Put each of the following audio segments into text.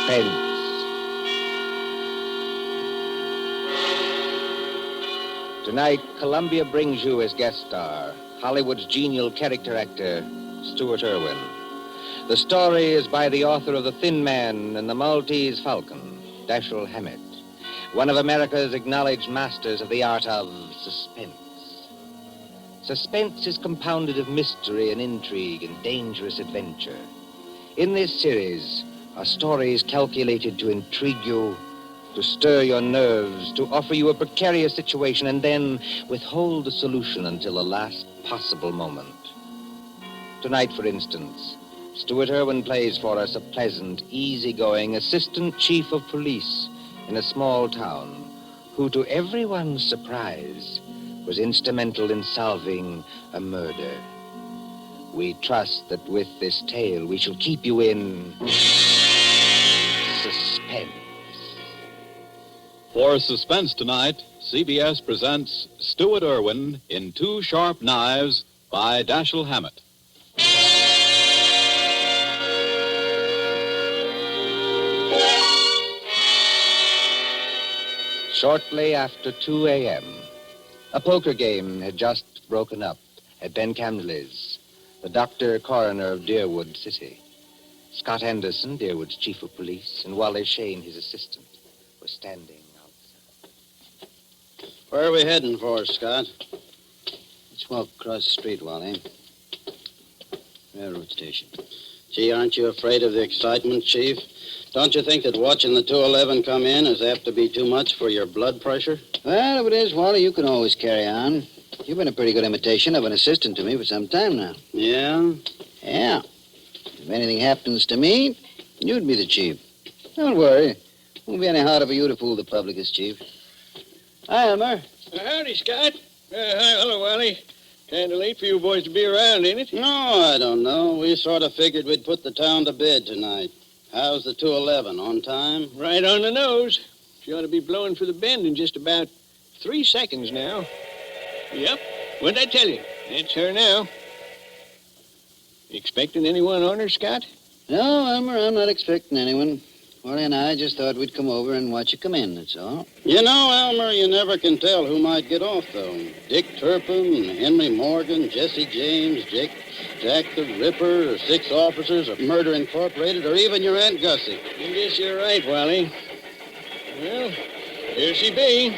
Suspense. Tonight, Columbia brings you as guest star Hollywood's genial character actor, Stuart Irwin. The story is by the author of The Thin Man and the Maltese Falcon, Dashiell Hammett, one of America's acknowledged masters of the art of suspense. Suspense is compounded of mystery and intrigue and dangerous adventure. In this series are stories calculated to intrigue you, to stir your nerves, to offer you a precarious situation, and then withhold the solution until the last possible moment. Tonight, for instance, Stuart Irwin plays for us a pleasant, easygoing assistant chief of police in a small town who, to everyone's surprise, was instrumental in solving a murder. We trust that with this tale we shall keep you in suspense. For Suspense tonight, CBS presents Stuart Irwin in Two Sharp Knives by Dashiell Hammett. Shortly after 2 a.m., a poker game had just broken up at Ben Camsley's, the doctor coroner of Deerwood City. Scott Anderson, Deerwood's chief of police, and Wally Shane, his assistant, were standing outside. Where are we heading for, Scott? Let's walk across the street, Wally. Railroad station. Gee, aren't you afraid of the excitement, Chief? Don't you think that watching the 211 come in is apt to be too much for your blood pressure? Well, if it is, Wally, you can always carry on. You've been a pretty good imitation of an assistant to me for some time now. Yeah? Yeah. If anything happens to me, you'd be the chief. Don't worry. Won't be any harder for you to fool the public as chief. Hi, Elmer. Howdy, Scott. Hi, hello, Wally. Kind of late for you boys to be around, ain't it? No, I don't know. We sort of figured we'd put the town to bed tonight. How's the 211? On time? Right on the nose. She ought to be blowing for the bend in just about 3 seconds now. Yep. What'd I tell you? It's her now. You expecting anyone on her, Scott? No, Elmer, I'm not expecting anyone. Wally and I just thought we'd come over and watch you come in, that's all. You know, Elmer, you never can tell who might get off, though. Dick Turpin, Henry Morgan, Jesse James, Jack the Ripper, or 6 officers of Murder Incorporated, or even your Aunt Gussie. I guess you're right, Wally. Well, here she be.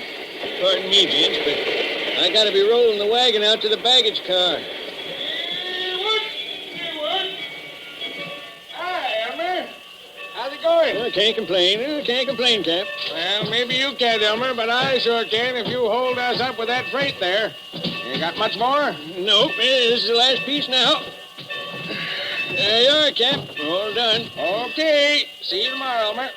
Pardon me, gents, but I gotta be rolling the wagon out to the baggage car. Hi, Elmer. How's it going? Well, can't complain, Cap. Well, maybe you can't, Elmer, but I sure can if you hold us up with that freight there. You got much more? Nope, this is the last piece now. There you are, Cap. All done. Okay. See you tomorrow, Elmer.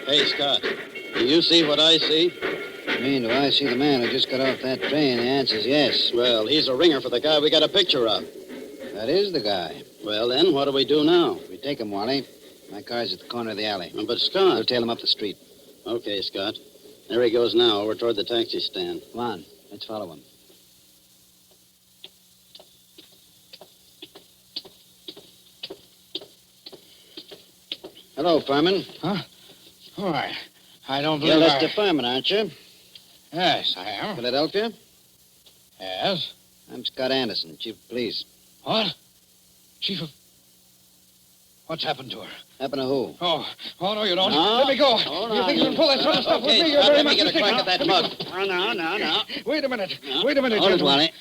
Hey, Scott, do you see what I see? I mean, do I see the man who just got off that train? The answer's yes. Well, he's a ringer for the guy we got a picture of. That is the guy. Well, then, what do we do now? We take him, Wally. My car's at the corner of the alley. But, Scott... We'll tail him up the street. Okay, Scott. There he goes now, over toward the taxi stand. Come on. Let's follow him. Hello, Furman. Huh? Why, I don't believe You're Mr. Furman, aren't you? Yes, I am. Philadelphia? Yes? I'm Scott Anderson, chief of police. What? Chief of... What's happened to her? Happened to who? Oh, no, you don't. No. Let me go. Oh, You no, think you can pull that sort of stuff with me? You're Scott, very let me much get a mistaken. crack at that mug. Oh, no. Wait a minute. No. Wait a minute, Hold it, gentlemen. Wally.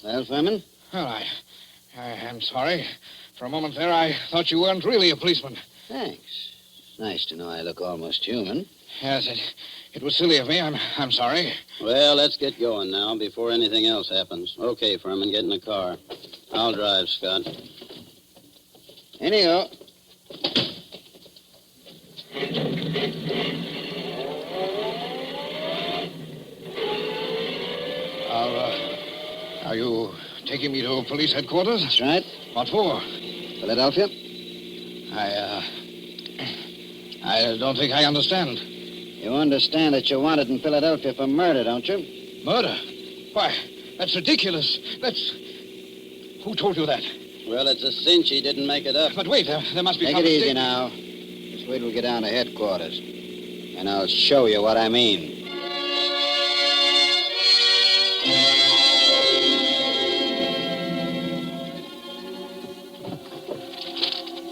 Well, Furman? Well, I'm sorry. For a moment there, I thought you weren't really a policeman. Thanks. Nice to know I look almost human. Yes, it was silly of me. I'm sorry. Well, let's get going now before anything else happens. Okay, Furman, get in the car. I'll drive, Scott. In you go. Are you taking me to police headquarters? That's right. What for? Philadelphia? I don't think I understand. You understand that you're wanted in Philadelphia for murder, don't you? Murder? Why, That's ridiculous. Who told you that? Well, it's a cinch he didn't make it up. But wait, there must be Take some it easy mistake. now. Just wait till we get down to headquarters. And I'll show you what I mean.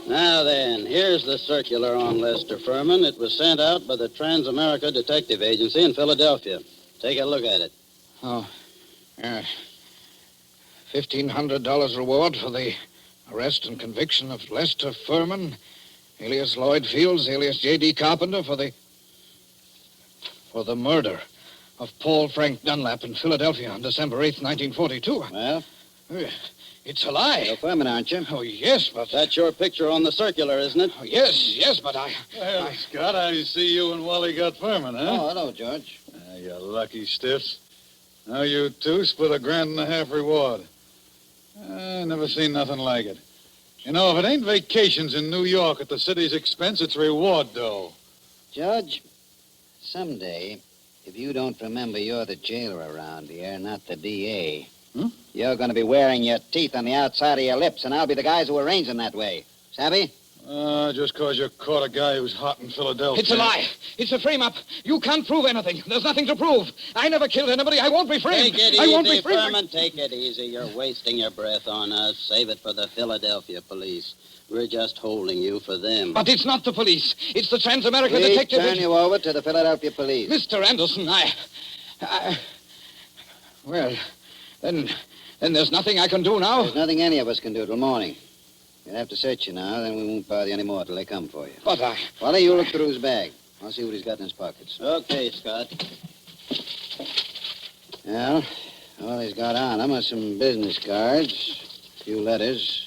Now then, here's the circular on Lester Furman. It was sent out by the Trans-America Detective Agency in Philadelphia. Take a look at it. Oh, yeah. $1,500 reward for the arrest and conviction of Lester Furman, alias Lloyd Fields, alias J.D. Carpenter, for the murder of Paul Frank Dunlap in Philadelphia on December 8th, 1942. Well, It's a lie. you're Furman, aren't you? Oh, yes, but... That's your picture on the circular, isn't it? Oh, yes, but I... Well, Scott, I see you and Wally got Furman, huh? Oh, hello, George. You lucky stiffs. Now you two split $1.50 reward. I never seen nothing like it. You know, if it ain't vacations in New York at the city's expense, it's reward, though. Judge, someday, if you don't remember you're the jailer around here, not the D.A., you're going to be wearing your teeth on the outside of your lips, and I'll be the guys who arrange them that way. Savvy? Just because you caught a guy who's hot in Philadelphia. It's a lie. It's a frame-up. You can't prove anything. There's nothing to prove. I never killed anybody. I won't be framed. Take it I won't be easy, framed. Furman. Take it easy. You're wasting your breath on us. Save it for the Philadelphia police. We're just holding you for them. But it's not the police. It's the Trans-America We Detective... turn you over to the Philadelphia police. Mr. Anderson, Well, then there's nothing I can do now. There's nothing any of us can do till morning. You'll have to search you now, then we won't bother you anymore till they come for you. But Wally, you look through his bag. I'll see what he's got in his pockets. Okay, Scott. Well, all he's got on them are some business cards, a few letters,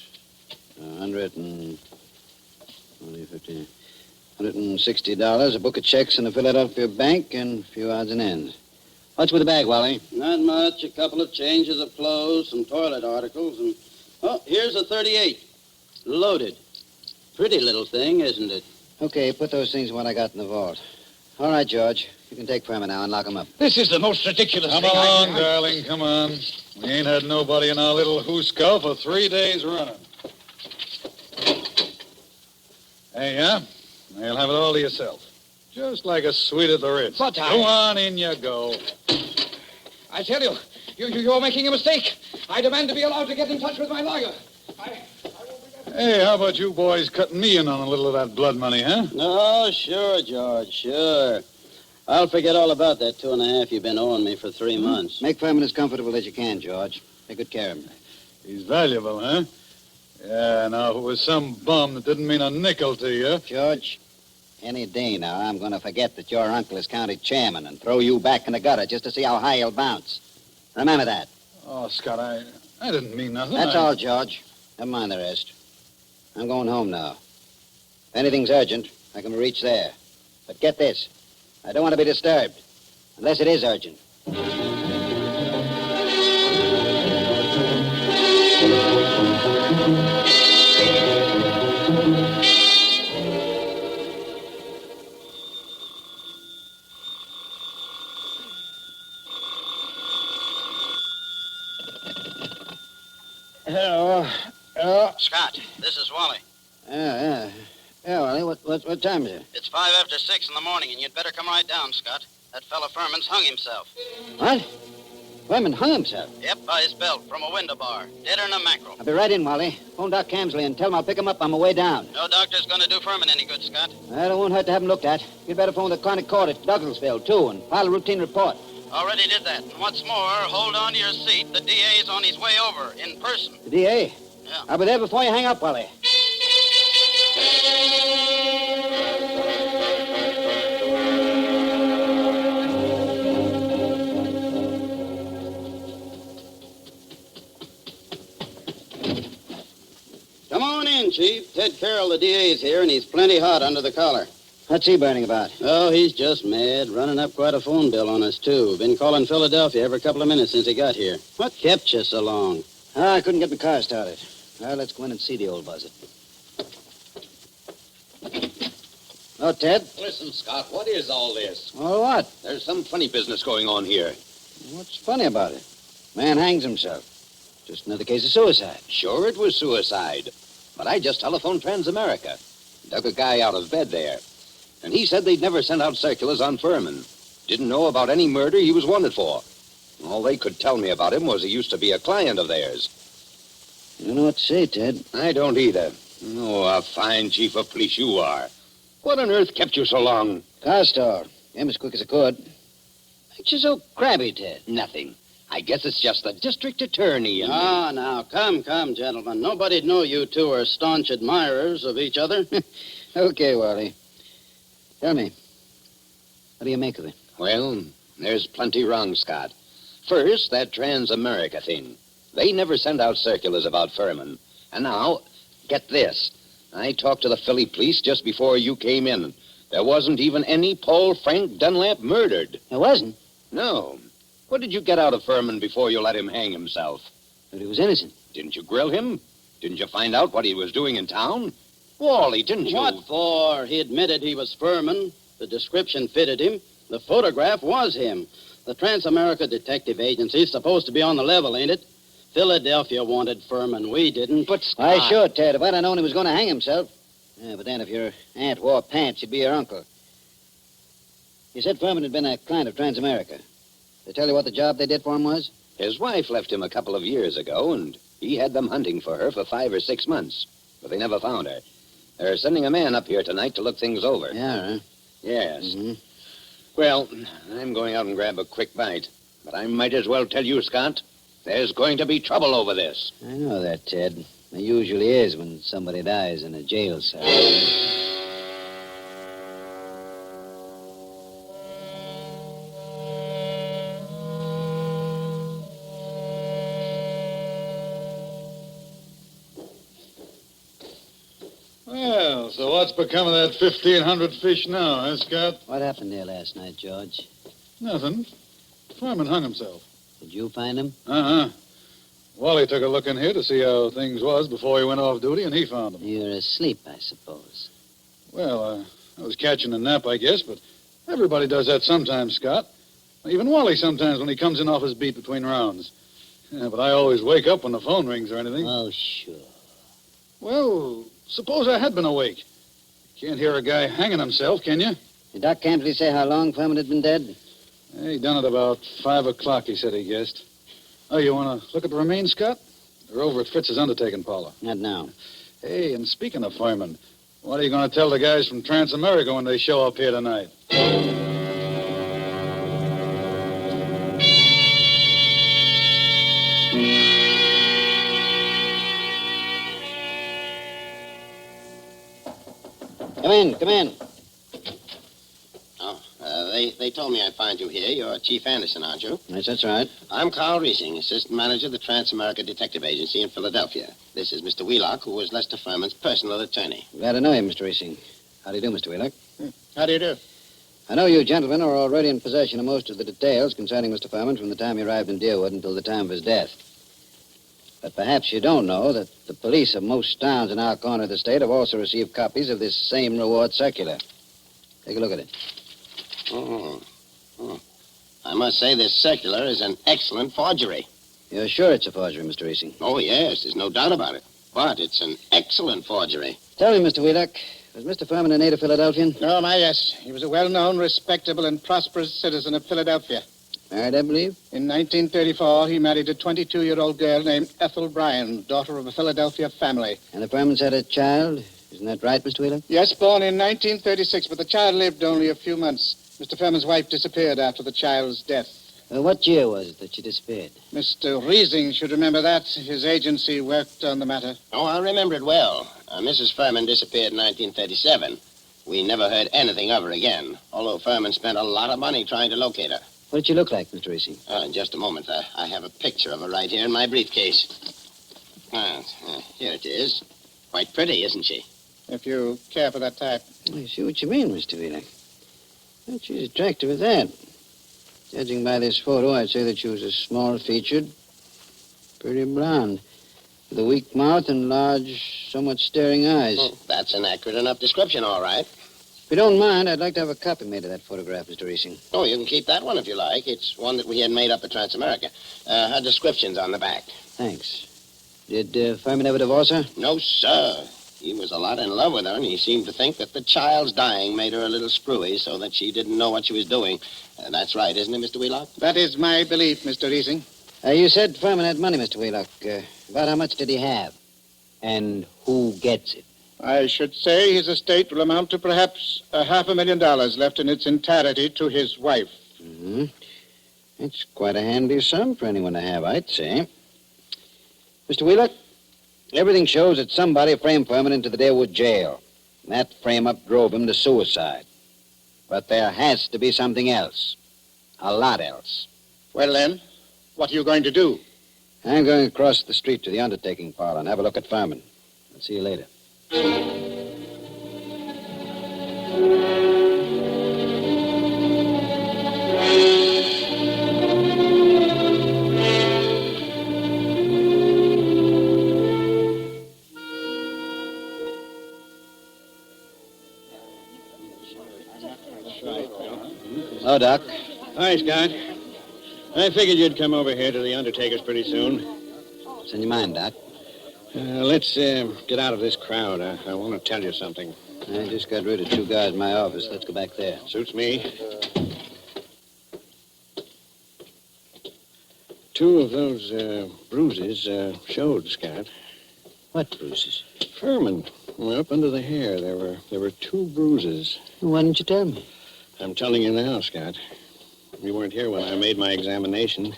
$160, a book of checks in the Philadelphia bank, and a few odds and ends. What's with the bag, Wally? Not much. A couple of changes of clothes, some toilet articles, and... Oh, here's a .38. Loaded. Pretty little thing, isn't it? Okay, put those things in what I got in the vault. All right, George. You can take Furman now and lock him up. this is the most ridiculous Come thing along, darling, come on. We ain't had nobody in our little hooscow for 3 days running. Hey, yeah? You'll have it all to yourself. Just like a suite at the Ritz. But Go on, in you go. I tell you, you're making a mistake. I demand to be allowed to get in touch with my lawyer. Hey, how about you boys cutting me in on a little of that blood money, huh? Oh, sure, George, sure. I'll forget all about that 2.5 you've been owing me for 3 months. Make Furman as comfortable as you can, George. Take good care of him. He's valuable, huh? Yeah, now, if it was some bum that didn't mean a nickel to you... George, any day now, I'm going to forget that your uncle is county chairman and throw you back in the gutter just to see how high you'll bounce. Remember that. Oh, Scott, I didn't mean nothing. That's all, George. Never mind the rest. I'm going home now. If anything's urgent, I can reach there. But get this. I don't want to be disturbed. Unless it is urgent. Hello. Scott, this is Wally. Yeah, Wally, what time is it? It's 5 after 6 in the morning, and you'd better come right down, Scott. That fella Furman's hung himself. What? Furman hung himself? Yep, by his belt, from a window bar. Deader than a mackerel. I'll be right in, Wally. Phone Doc Camsley and tell him I'll pick him up on my way down. No doctor's gonna do Furman any good, Scott. Well, it won't hurt to have him looked at. You'd better phone the county court at Douglasville, too, and file a routine report. Already did that. And what's more, hold on to your seat. The DA's on his way over, in person. The DA? Yeah. I'll be there before you hang up, Wally. Come on in, Chief. Ted Carroll, the DA's here, and he's plenty hot under the collar. What's he burning about? Oh, he's just mad. Running up quite a phone bill on us, too. Been calling Philadelphia every couple of minutes since he got here. What kept you so long? I couldn't get my car started. Well, let's go in and see the old buzzard. Oh, Ted? Listen, Scott, what is all this? Oh, what? There's some funny business going on here. What's funny about it? Man hangs himself. Just another case of suicide. Sure, it was suicide. But I just telephoned Transamerica. Dug a guy out of bed there. And he said they'd never sent out circulars on Furman. Didn't know about any murder he was wanted for. All they could tell me about him was he used to be a client of theirs. I don't know what to say, Ted. I don't either. Oh, a fine chief of police you are. What on earth kept you so long? Car store. Came as quick as I could. Makes you so crabby, Ted. Nothing. I guess it's just the district attorney and... Ah, now, come, gentlemen. Nobody'd know you two are staunch admirers of each other. Okay, Wally. Tell me, what do you make of it? Well, there's plenty wrong, Scott. First, that Transamerica thing. They never sent out circulars about Furman. And now, get this. I talked to the Philly police just before you came in. There wasn't even any Paul Frank Dunlap murdered. There wasn't? No. What did you get out of Furman before you let him hang himself? But he was innocent. Didn't you grill him? Didn't you find out what he was doing in town? Wally, didn't you? What for? He admitted he was Furman. The description fitted him. The photograph was him. The Transamerica Detective Agency's supposed to be on the level, ain't it? Philadelphia wanted Furman. We didn't. But Scott... Why, sure, Ted. If I'd have known he was going to hang himself. Yeah, but then if your aunt wore pants, he'd be your uncle. You said Furman had been a client of Transamerica. They tell you what the job they did for him was? His wife left him a couple of years ago, and he had them hunting for her for 5 or 6 months. But they never found her. They're sending a man up here tonight to look things over. Yeah, huh? Yes. Mm-hmm. Well, I'm going out and grab a quick bite. But I might as well tell you, Scott, there's going to be trouble over this. I know that, Ted. There usually is when somebody dies in a jail cell. Well, so what's become of that 1,500 fish now, huh, Scott? What happened there last night, George? Nothing. Furman hung himself. Did you find him? Uh-huh. Wally took a look in here to see how things was before he went off duty, and he found him. You were asleep, I suppose. Well, I was catching a nap, I guess, but everybody does that sometimes, Scott. Even Wally sometimes when he comes in off his beat between rounds. Yeah, but I always wake up when the phone rings or anything. Oh, sure. Well, suppose I had been awake. You can't hear a guy hanging himself, can you? Did Doc Camsley say how long Furman had been dead? He done it about 5 o'clock, he said he guessed. Oh, you want to look at the remains, Scott? They're over at Fritz's undertaking parlor. Not now. Hey, and speaking of firemen, what are you going to tell the guys from Transamerica when they show up here tonight? Come in. Oh, they told me I'd find you here. You're Chief Anderson, aren't you? Yes, that's right. I'm Carl Riesing, assistant manager of the Transamerica Detective Agency in Philadelphia. This is Mr. Wheelock, who was Lester Furman's personal attorney. Glad to know you, Mr. Racing. How do you do, Mr. Wheelock? How do you do? I know you gentlemen are already in possession of most of the details concerning Mr. Furman from the time he arrived in Deerwood until the time of his death. But perhaps you don't know that the police of most towns in our corner of the state have also received copies of this same reward circular. Take a look at it. Oh. I must say this circular is an excellent forgery. You're sure it's a forgery, Mr. Racing? Oh, yes, there's no doubt about it. But it's an excellent forgery. Tell me, Mr. Wheelock, was Mr. Furman a native Philadelphian? Oh, my, yes. He was a well-known, respectable, and prosperous citizen of Philadelphia. Married, I believe? In 1934, he married a 22-year-old girl named Ethel Bryan, daughter of a Philadelphia family. And the Furmans had a child? Isn't that right, Mr. Wheelock? Yes, born in 1936, but the child lived only a few months. Mr. Furman's wife disappeared after the child's death. What year was it that she disappeared? Mr. Riesing should remember that. His agency worked on the matter. Oh, I remember it well. Mrs. Furman disappeared in 1937. We never heard anything of her again, although Furman spent a lot of money trying to locate her. What did she look like, Mr. Racing? In just a moment. I have a picture of her right here in my briefcase. Here it is. Quite pretty, isn't she? If you care for that type. I see what you mean, Mr. Wheelock. Well, she's attractive as that. Judging by this photo, I'd say that she was a small-featured, pretty blonde, with a weak mouth and large, somewhat staring eyes. That's an accurate enough description, all right. If you don't mind, I'd like to have a copy made of that photograph, Mr. Reesing. Oh, you can keep that one if you like. It's one that we had made up at Transamerica. Her description's on the back. Thanks. Did Furman ever divorce her? No, sir. He was a lot in love with her, and he seemed to think that the child's dying made her a little screwy so that she didn't know what she was doing. That's right, isn't it, Mr. Wheelock? That is my belief, Mr. Reesing. You said Furman had money, Mr. Wheelock. About how much did he have? And who gets it? I should say his estate will amount to perhaps $500,000 left in its entirety to his wife. Mm-hmm. It's quite a handy sum for anyone to have, I'd say. Mr. Wheelock, everything shows that somebody framed Furman into the Deerwood jail. And that frame-up drove him to suicide. But there has to be something else. A lot else. Well, then, what are you going to do? I'm going across the street to the undertaking parlor and have a look at Furman. I'll see you later. Hello, Doc. Hi, Scott. I figured you'd come over here to the undertaker's pretty soon. What's in your mind, Doc? Let's get out of this crowd. I want to tell you something. I just got rid of 2 guys in my office. Let's go back there. Suits me. 2 of those bruises showed, Scott. What bruises? Furman. Well, up under the hair, there were 2 bruises. Why didn't you tell me? I'm telling you now, Scott. You weren't here when I made my examination.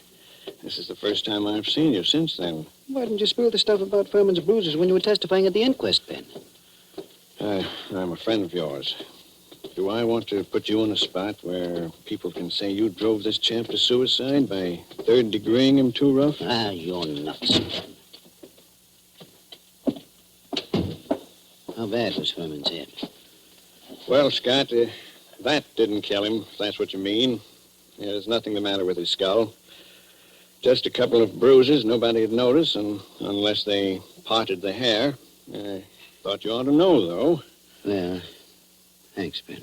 This is the first time I've seen you since then. Why didn't you spill the stuff about Furman's bruises when you were testifying at the inquest, Ben? I'm a friend of yours. Do I want to put you in a spot where people can say you drove this champ to suicide by third-degreeing him too rough? You're nuts. How bad was Furman's head? Well, Scott, that didn't kill him, if that's what you mean. There's nothing the matter with his skull. Just a couple of bruises nobody'd notice, and unless they parted the hair. I thought you ought to know, though. Yeah. Thanks, Ben.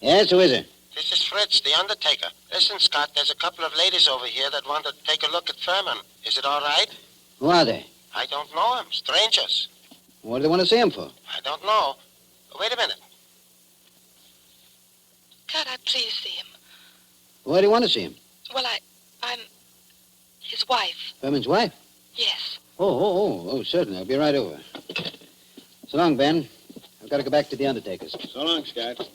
Yes, who is it? This is Fritz, the undertaker. Listen, Scott, there's a couple of ladies over here that want to take a look at Furman. Is it all right? Who are they? I don't know them. Strangers. What do they want to see him for? I don't know. Wait a minute. Can't I please see him? Why do you want to see him? Well, I'm his wife. Furman's wife? Yes. Oh, certainly. I'll be right over. So long, Ben. I've got to go back to the undertaker's. So long, Scott.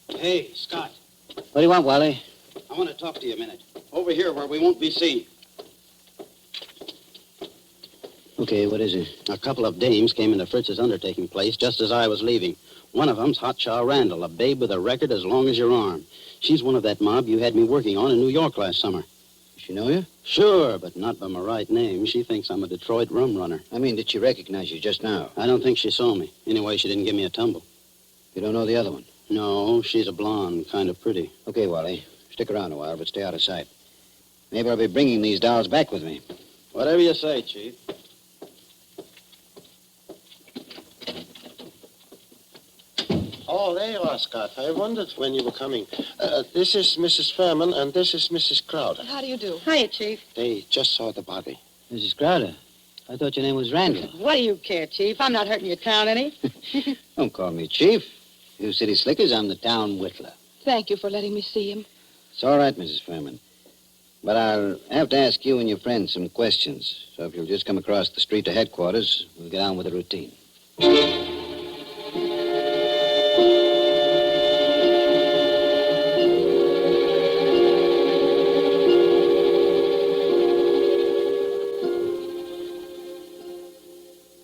Hey, Scott. What do you want, Wally? I want to talk to you a minute. Over here where we won't be seen. Okay, what is it? A couple of dames came into Fritz's undertaking place just as I was leaving. One of them's Hotshot Randall, a babe with a record as long as your arm. She's one of that mob you had me working on in New York last summer. Does she know you? Sure, but not by my right name. She thinks I'm a Detroit rum runner. I mean, did she recognize you just now? I don't think she saw me. Anyway, she didn't give me a tumble. You don't know the other one? No, she's a blonde, kind of pretty. Okay, Wally. Stick around a while, but stay out of sight. Maybe I'll be bringing these dolls back with me. Whatever you say, Chief. Oh, there you are, Scott. I wondered when you were coming. This is Mrs. Furman, and this is Mrs. Crowder. How do you do? Hiya, Chief. They just saw the body. Mrs. Crowder, I thought your name was Randall. What do you care, Chief? I'm not hurting your town any. Don't call me Chief. You city slickers, I'm the town whittler. Thank you for letting me see him. It's all right, Mrs. Furman. But I'll have to ask you and your friend some questions. So if you'll just come across the street to headquarters, we'll get on with the routine.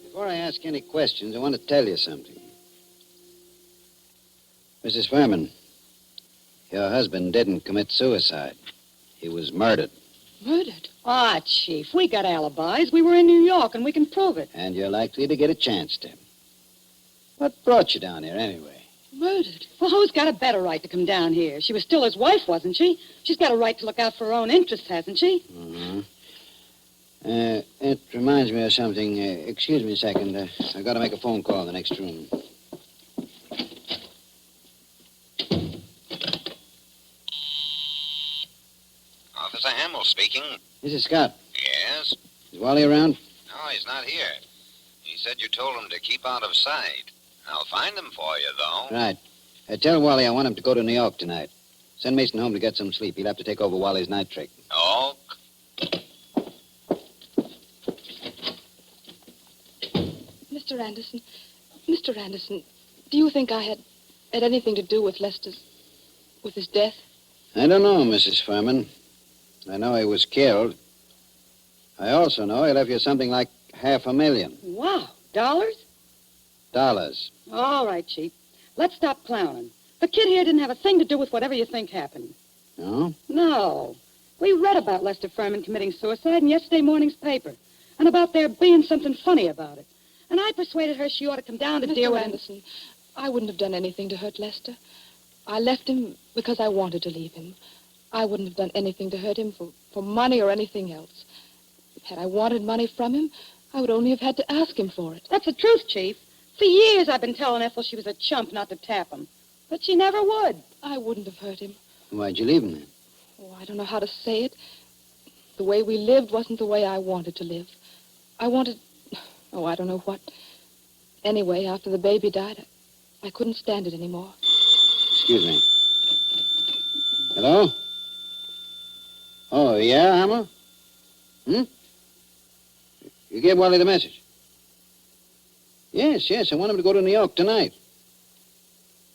Before I ask any questions, I want to tell you something. Mrs. Furman, your husband didn't commit suicide. He was murdered. Murdered? Ah, Chief, we got alibis. We were in New York, and we can prove it. And you're likely to get a chance to. What brought you down here, anyway? Murdered? Well, who's got a better right to come down here? She was still his wife, wasn't she? She's got a right to look out for her own interests, hasn't she? Mm-hmm. It reminds me of something. Excuse me a second. I've got to make a phone call in the next room. Officer Hamill speaking. This is Scott. Yes? Is Wally around? No, he's not here. He said you told him to keep out of sight. I'll find him for you, though. Right. Tell Wally I want him to go to New York tonight. Send Mason home to get some sleep. He'll have to take over Wally's night trick. Oh, Mr. Anderson, do you think I had anything to do with with his death? I don't know, Mrs. Furman. I know he was killed. I also know he left you something like $500,000. Wow. Dollars? Dollars. All right, Chief. Let's stop clowning. The kid here didn't have a thing to do with whatever you think happened. No? No. We read about Lester Furman committing suicide in yesterday morning's paper, and about there being something funny about it. And I persuaded her she ought to come down to deal with him. Anderson, I wouldn't have done anything to hurt Lester. I left him because I wanted to leave him. I wouldn't have done anything to hurt him for money or anything else. Had I wanted money from him, I would only have had to ask him for it. That's the truth, Chief. For years I've been telling Ethel she was a chump not to tap him. But she never would. I wouldn't have hurt him. Why'd you leave him then? Oh, I don't know how to say it. The way we lived wasn't the way I wanted to live. I wanted... Oh, I don't know what. Anyway, after the baby died, I couldn't stand it anymore. Excuse me. Hello? Oh, yeah, Hammer? You gave Wally the message? Yes, I want him to go to New York tonight.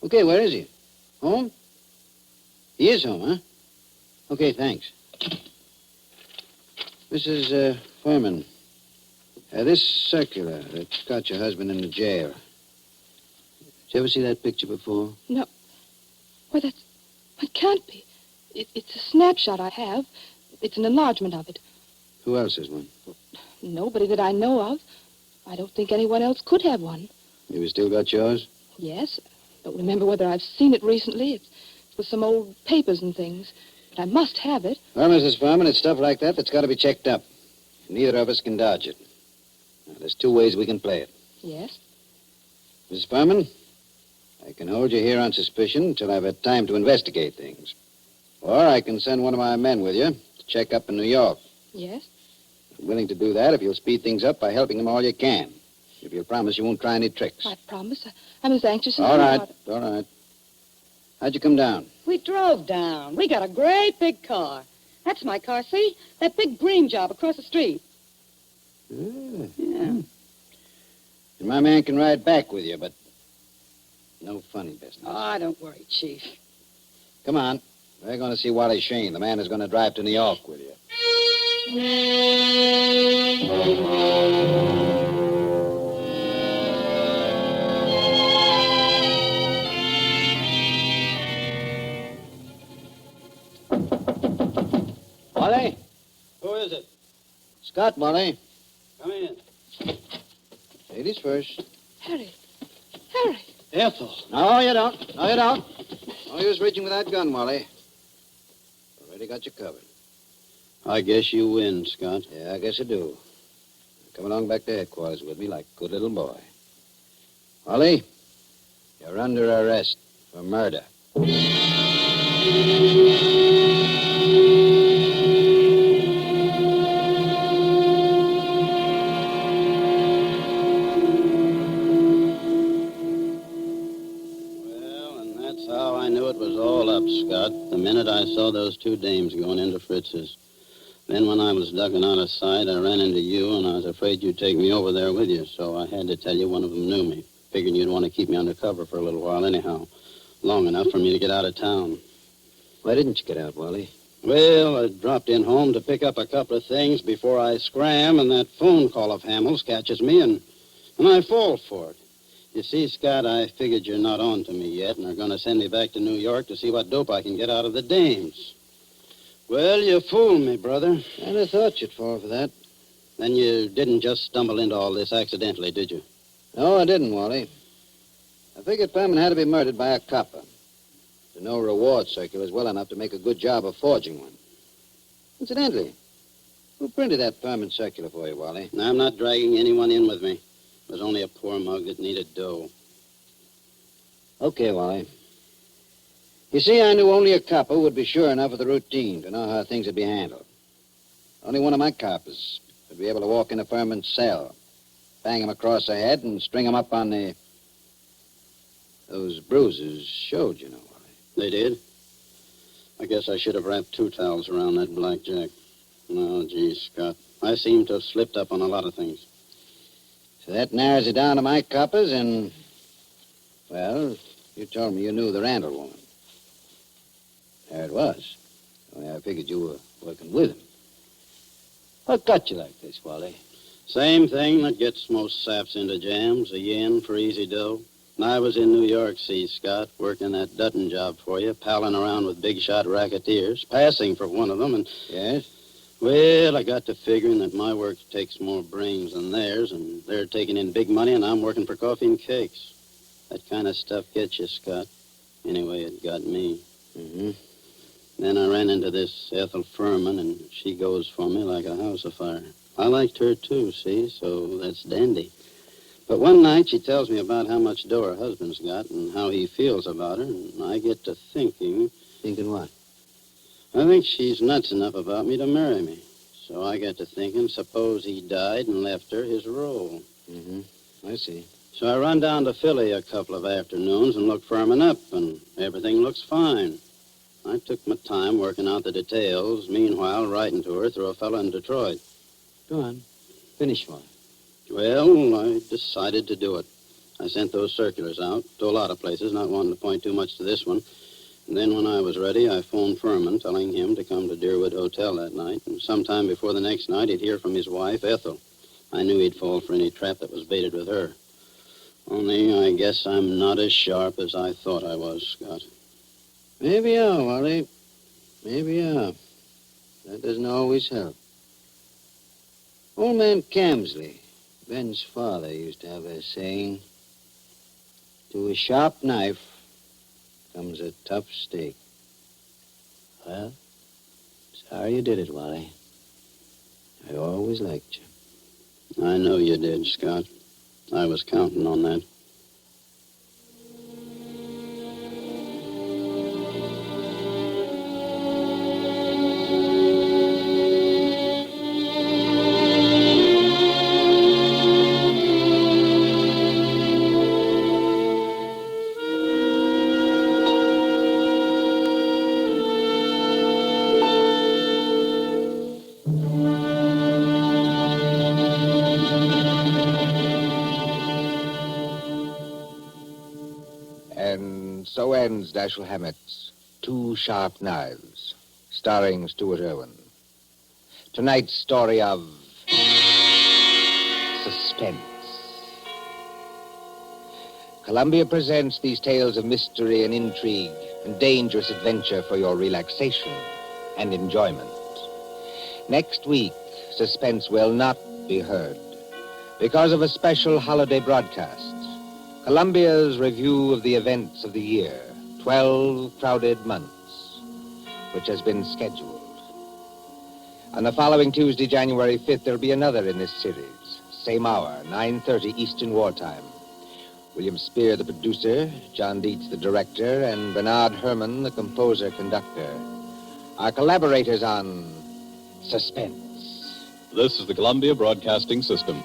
Okay, where is he? Home? He is home, huh? Okay, thanks. Mrs. Furman, this circular that got your husband in the jail. Did you ever see that picture before? No. Well, that can't be. It's a snapshot I have. It's an enlargement of it. Who else has one? Nobody that I know of. I don't think anyone else could have one. You still got yours? Yes. I don't remember whether I've seen it recently. It's with some old papers and things. But I must have it. Well, Mrs. Furman, it's stuff like that's got to be checked up. Neither of us can dodge it. Now, there's two ways we can play it. Yes? Mrs. Furman, I can hold you here on suspicion until I've had time to investigate things. Or I can send one of my men with you to check up in New York. Yes? I'm willing to do that if you'll speed things up by helping them all you can. If you'll promise you won't try any tricks. I promise. I'm as anxious as All you right, are. all right. How'd you come down? We drove down. We got a great big car. That's my car, see? That big green job across the street. Yeah. Yeah. And my man can ride back with you, but no funny business. Oh, don't worry, Chief. Come on. We're going to see Wally Shane, the man who's going to drive to New York with you. Wally? Who is it? Scott, Wally. Come in. Ladies first. Harry. Ethel. No, you don't. No, you don't. No use reaching with that gun, Wally. Already got you covered. I guess you win, Scott. Yeah, I guess I do. Come along back to headquarters with me like a good little boy. Wally, you're under arrest for murder. Scott, the minute I saw those two dames going into Fritz's. Then when I was ducking out of sight, I ran into you, and I was afraid you'd take me over there with you, so I had to tell you one of them knew me. Figured you'd want to keep me under cover for a little while anyhow. Long enough for me to get out of town. Why didn't you get out, Wally? Well, I dropped in home to pick up a couple of things before I scram, and that phone call of Hamill's catches me, and I fall for it. You see, Scott, I figured you're not on to me yet and are going to send me back to New York to see what dope I can get out of the dames. Well, you fooled me, brother. I'd have thought you'd fall for that. Then you didn't just stumble into all this accidentally, did you? No, I didn't, Wally. I figured Furman had to be murdered by a copper. To know reward circulars well enough to make a good job of forging one. Incidentally, Who printed that Thurman circular for you, Wally? Now, I'm not dragging anyone in with me. It was only a poor mug that needed dough. Okay, Wally. You see, I knew only a copper would be sure enough of the routine to know how things would be handled. Only one of my coppers would be able to walk into Furman's cell, bang him across the head, and string him up on the... Those bruises showed, you know, Wally. They did? I guess I should have wrapped 2 towels around that blackjack. No, gee, Scott. I seem to have slipped up on a lot of things. So that narrows it down to my coppers and... Well, you told me you knew the Randall woman. There it was. Only I figured you were working with him. What got you like this, Wally? Same thing that gets most saps into jams, a yen for easy dough. And I was in New York, see, Scott, working that Dutton job for you, palling around with big-shot racketeers, passing for one of them, and... Yes? Well, I got to figuring that my work takes more brains than theirs, and they're taking in big money, and I'm working for coffee and cakes. That kind of stuff gets you, Scott. Anyway, it got me. Mm-hmm. Then I ran into this Ethel Furman, and she goes for me like a house afire. I liked her, too, see, so that's dandy. But one night she tells me about how much dough her husband's got and how he feels about her, and I get to thinking... Thinking what? I think she's nuts enough about me to marry me. So I got to thinking, suppose he died and left her his role. Mm-hmm. I see. So I run down to Philly a couple of afternoons and look Furman up, and everything looks fine. I took my time working out the details, meanwhile writing to her through a fellow in Detroit. Go on. Finish one. Well, I decided to do it. I sent those circulars out to a lot of places, not wanting to point too much to this one. And then when I was ready, I phoned Furman, telling him to come to Deerwood Hotel that night. And sometime before the next night, he'd hear from his wife, Ethel. I knew he'd fall for any trap that was baited with her. Only I guess I'm not as sharp as I thought I was, Scott. Maybe you are, Wally. Maybe you are. That doesn't always help. Old man Camsley, Ben's father, used to have a saying, to a sharp knife comes a tough steak. Well, sorry you did it, Wally. I always liked you. I know you did, Scott. I was counting on that. So ends Dashiell Hammett's 2 Sharp Knives, starring Stuart Irwin. Tonight's story of Suspense. Columbia presents these tales of mystery and intrigue and dangerous adventure for your relaxation and enjoyment. Next week, Suspense will not be heard because of a special holiday broadcast. Columbia's review of the events of the year, 12 crowded months, which has been scheduled. On the following Tuesday, January 5th, there'll be another in this series. Same hour, 9:30 Eastern Wartime. William Spear, the producer, John Dietz, the director, and Bernard Herrmann, the composer-conductor, are collaborators on Suspense. This is the Columbia Broadcasting System.